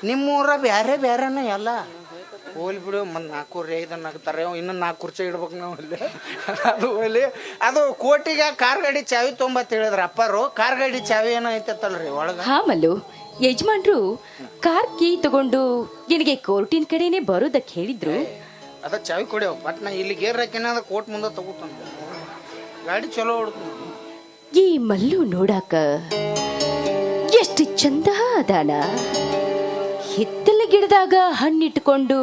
ನಿಮ್ಮೂರ ಬ್ಯಾರೆ ಬ್ಯಾರೆನ ಎಲ್ಲ ಹೋಲ್ ಬಿಡು. ಮತ್ತು 4 5 ಹಾಕ್ತಾರೆ, ಇನ್ನೂ 4 ಕುರ್ಚಿ ಇಡ್ಬೇಕು ನಾವು ಅಲ್ಲಿ. ಅದು ಅಲ್ಲಿ ಅದು ಕೋಟಿಗೆ ಕಾರ್ ಗಾಡಿ ಚಾವಿ ತೊಂಬತ್ತು ಹೇಳಿದ್ರು ಅಪ್ಪಾರು. ಕಾರ್ ಗಾಡಿ ಚಾವಿ ಏನೋ ಐತತ್ತಲ್ರಿ ಒಳಗೆ. ಹಾ ಮಲ್ಲು, ಯಜಮಾನ್ರು ಕಾರ್ ಕೀ ತಗೊಂಡು ನಿನಗೆ ಕೋರ್ಟಿನ ಕಡೆನೆ ಬರೋದಕ್ಕೆ ಹೇಳಿದ್ರು. ಅದ ಚಾವಿ ಕೊಡ್ಯಾವ ಬಟ್ ನಾ ಇಲ್ಲಿ ಗೇರ್ ಹಾಕಿನ ಕೋರ್ಟ್ ಮುಂದೆ ತಗೋತಾನ. ಗಾಡಿ ಚಲೋ ಹೊಡ್ತಾನ. ಈ ಮಲ್ಲು ನೋಡಾಕ ಎಷ್ಟು ಚಂದ ಅದಾನ. ಹಿತ್ತಲ ಗಿಡದಾಗ ಹಣ್ಣಿಟ್ಕೊಂಡು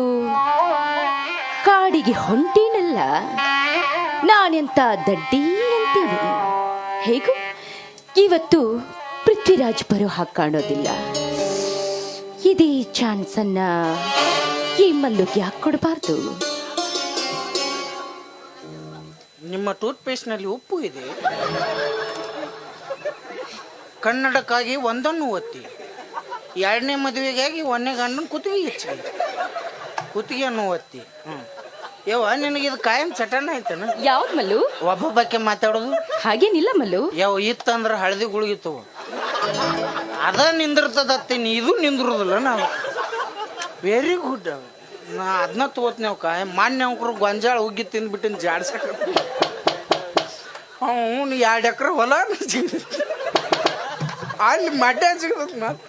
ಕಾಡಿಗೆ ಹೊಂಟೀನಲ್ಲ, ನಾನೆಂತ ದಡ್ಡಿ ಅಂತೀನಿ. ಹೇಗೂ ಇವತ್ತು ಪೃಥ್ವಿರಾಜ್ ಬರೋ ಹಾಗೆ ಕಾಣೋದಿಲ್ಲ. ಇದೇ ಚಾನ್ಸನ್ನ ಈ ಮಲ್ಲುಗೆ ಯಾಕೆ ಕೊಡಬಾರ್ದು? ನಿಮ್ಮ ಟೂತ್ ಪೇಸ್ಟ್ನಲ್ಲಿ ಉಪ್ಪು ಇದೆ. ಕನ್ನಡಕ್ಕಾಗಿ ಒಂದನ್ನು ಒತ್ತಿ, 2ನೇ ಮದುವೆಗಾಗಿ 1ನೇ ಗಂಡನ ಕುತ್ತಿಗೆ ಹೆಚ್ಚಿ, ಕುತ್ತಿಗೆಯನ್ನು ಒತ್ತಿ. ಯವ್ವ ನಿನಗೆ ಇದು ಕಾಯಂ ಚಟನ ಐತನ? ಯಾವ್ದು ಮಲ್ಲು? ಒಬ್ಬ ಬಗ್ಗೆ ಮಾತಾಡೋದು ಹಾಗೇನಿಲ್ಲ ಮಲ್ಲು. ಯಾವ ಇತ್ತಂದ್ರೆ ಹಳದಿ ಗುಳಿಗಿತ್ತವ ಅದ ನಿಂದಿರ್ತದತ್ತೀನಿ, ಇದು ನಿಂದಿರೋದಿಲ್ಲ. ನಾವು ವೆರಿ ಗುಡ್. ನಾ ಅದನ್ನ ತಗೋತೀನಿ. ಅವ್ ಕಾಯ ಮಾನ್ಯ ಅಂಕರು ಗೊಂಜಾಳ ಉಗ್ಗಿ ತಿಂದ್ಬಿಟ್ಟಿನ ಜಾಡ್ಸಕ. ಅವ್ನು 2 ಎಕರೆ ಹೊಲ ಅಲ್ಲಿ ಮಡ್ಯ ಸಿಗದ. ಮಾತು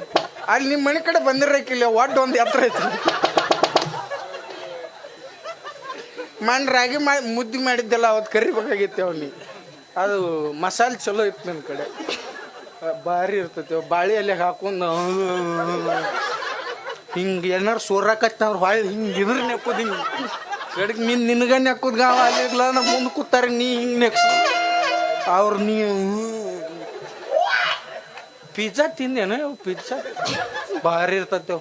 ಅಲ್ಲಿ ನಿಮ್ಮ ಮನೆ ಕಡೆ ಬಂದಿರಕ್ಕಿಲ್ಲ, ಒಟ್ಟು ಒಂದು ಎತ್ತರ ಐತಿ. ರಾಗಿ ಮುದ್ದೆ ಮಾಡಿದ್ದೆಲ್ಲ ಅವತ್ತು ಕರಿಬೇಕಾಗಿತ್ತು ಅವ್ನಿಗೆ. ಅದು ಮಸಾಲೆ ಚಲೋ ಇತ್ತು ನನ್ನ ಕಡೆ, ಭಾರಿ ಇರ್ತೈತಿ. ಬಾಳಿ ಅಲ್ಲಿ ಹಾಕೊಂಡು ಹಿಂಗೆ ಏನಾರು ಸೋರಾಕತ್ತವ್ರು ಹೊಳ್ಳಿ ಹಿಂಗೆ ಇದ್ರ ನೆಕ್ಕೋದು. ಹಿಂಗೆ ಕಡೆಗೆ ನಿನಗ ನೆಕ್ಕೋದು ಗಾವ ಆಗಿರ್ಲ. ನಮ್ಮ ಮುಂದೆ ಕೂತಾರೆ, ನೀ ಹಿಂಗೆ ನೆಕ್ಸ್ ಅವ್ರು. ನೀವು ಪಿಜ್ಜಾ ತಿಂದೇನು? ಪಿಜ್ಜಾ ಭಾರಿ ಇರ್ತೈತೆ.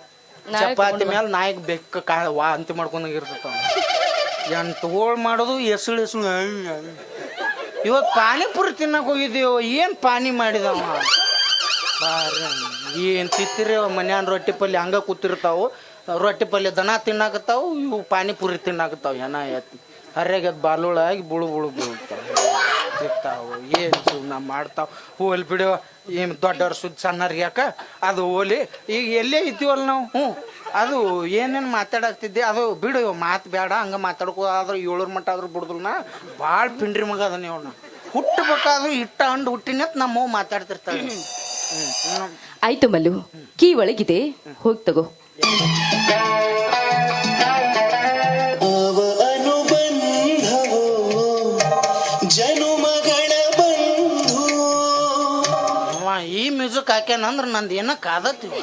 ಚಪಾತಿ ಮೇಲೆ ನಾಯಿಗೆ ಬೆಕ್ಕ ವಾಂತಿ ಮಾಡ್ಕೊಂಡಾಗಿರ್ತೈತೆ. ಎಂಟು ಹೋಳು ಮಾಡೋದು ಎಸಳು. ಇವತ್ತು ಪಾನಿಪುರಿ ತಿನ್ನಕ್ಕೆ ಹೋಗಿದ್ದೀವ. ಏನು ಪಾನಿ ಮಾಡಿದವ ಭಾರಿ. ಏನು ತಿತ್ತಿರಿ ಮನ್ಯಾನ ರೊಟ್ಟಿ ಪಲ್ಯ ಹಂಗೆ ಕೂತಿರ್ತಾವು. ರೊಟ್ಟಿ ಪಲ್ಯ ದನ ತಿನ್ನಾಕತ್ತಾವು, ಇವು ಪಾನಿಪುರಿ ತಿನ್ನಾಕತ್ತಾವು. ಏನ ಎತ್ತಿ ಹರ್ಯಾಗ ಬಾಲುಳಾಗಿ ಬುಳು ಬೀಳ್ತಾವೆ ತಿರ್ತಾವು. ಏನು ಸುಮ್ಮನೆ ಮಾಡ್ತಾವೆ. ಹೋಲಿ ಬಿಡೋ, ಏನು ದೊಡ್ಡವ್ರ ಸುದ್ದಿ ಸಣ್ಣವ್ರಿಗೆ ಯಾಕೆ ಅದು ಹೋಲಿ. ಈಗ ಎಲ್ಲೇ ಇದ್ದೀವಲ್ಲ ನಾವು. ಅದು ಏನೇನು ಮಾತಾಡಕ್ತಿದ್ದೆ ಅದು ಬಿಡು, ಮಾತು ಬೇಡ. ಹಂಗೆ ಮಾತಾಡ್ಕೋ. ಆದ್ರೆ 7 ಮಟ್ಟ ಆದ್ರೂ ಬಿಡುದಿಲ್ಲ. ನಾ ಭಾಳ ಪಿಂಡ್ರಿ ಮಗ ಅದನ್ನ ಅವನ್ನ. ಹುಟ್ಟಬೇಕಾದ್ರೂ ಇಟ್ಟ ಹಂಡು ಹುಟ್ಟಿನತ್ ನಮ್ಮವ್ ಮಾತಾಡ್ತಿರ್ತಾಳೆ. ಆಯ್ತು ಮಲ್ಲು, ಕೀ ಒಳಗಿದೆ, ಹೋಗಿ ತಗೋ. ಈ ಮ್ಯೂಸಿಕ್ ಹಾಕ್ಯಾನಂದ್ರೆ ನಂದು ಏನೋ ಕಾದತ್ತೀವಿ.